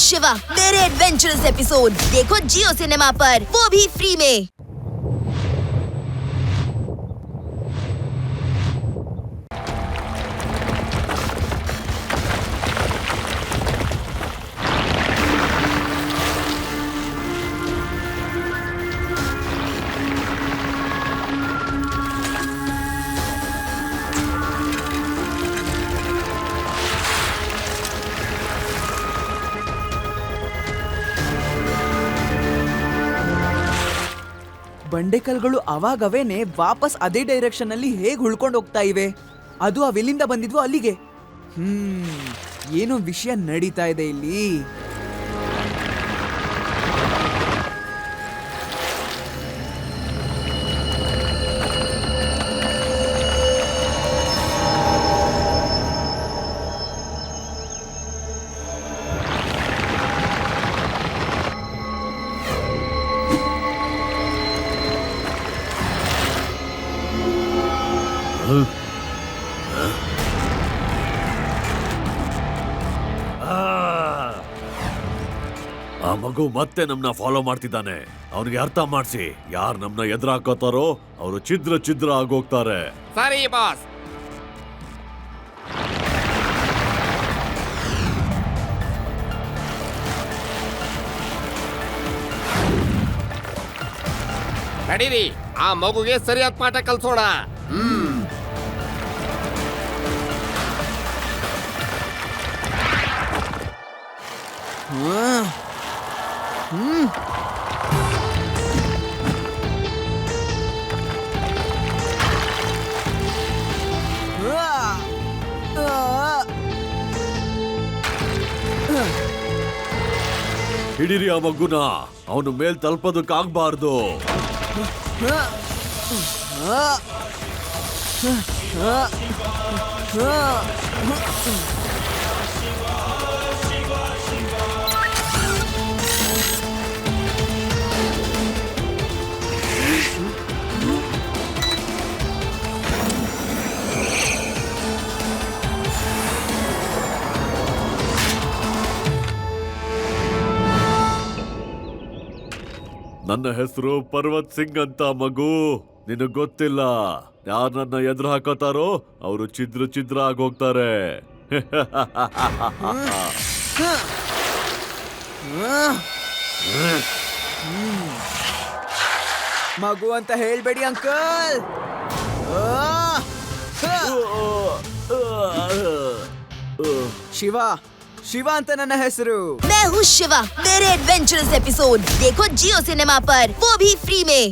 शिवा, मेरे adventurous episode देखो जियो cinema पर, वो भी फ्री में। ಬಂಡೆಕಲ್ಗಳು ಅವಾಗವೇನೆ ವಾಪಸ್ ಅದೇ ಡೈರೆಕ್ಷನ್ ಅಲ್ಲಿ ಹೇಗ್ ಉಳ್ಕೊಂಡು ಹೋಗ್ತಾ ಇವೆ? ಅದು ಅವೆಲ್ಲಿಂದ ಬಂದಿದ್ವು ಅಲ್ಲಿಗೆ. ಏನೋ ವಿಷಯ ನಡೀತಾ ಇದೆ ಇಲ್ಲಿ. ಆ ಮಗು ಮತ್ತೆ ನಮ್ನ ಫಾಲೋ ಮಾಡ್ತಿದ್ದಾನೆ. ಅವನಿಗೆ ಅರ್ಥ ಮಾಡಿಸಿ, ಯಾರು ನಮ್ನ ಎದುರು ಹಾಕೋತಾರೋ ಅವರು ಛಿದ್ರ ಛಿದ್ರ ಆಗೋಗ್ತಾರೆ. ಸರಿ ಬಾಸ್. ನಡೀರಿ, ಆ ಮಗುಗೆ ಸರಿಯಾದ ಪಾಠ ಕಲ್ಸೋಣ. ಹಿಡೀರಿ ಆ ಮಗುನ, ಅವನು ಮೇಲ್ ತಲುಪೋದಕ್ಕಾಗಬಾರ್ದು. ನನ್ನ ಹೆಸರು ಪರ್ವತ್ ಸಿಂಗ್ ಅಂತ ಮಗು. ನಿನಗ್ ಗೊತ್ತಿಲ್ಲ, ಯಾರು ನನ್ನ ಎದುರು ಹಾಕೋತಾರೋ ಅವರು ಛಿದ್ರ ಛಿದ್ರ ಆಗೋಗ್ತಾರೆ. ಮಗು ಅಂತ ಹೇಳ್ಬೇಡಿ ಅಂಕಲ್. ಶಿವ, ಶಿವ ಅಂತ ನನ್ನ ಹೆಸರು. मैं हूँ शिवा, मेरे एडवेंचरस एपिसोड देखो जियो सिनेमा पर, वो भी फ्री में।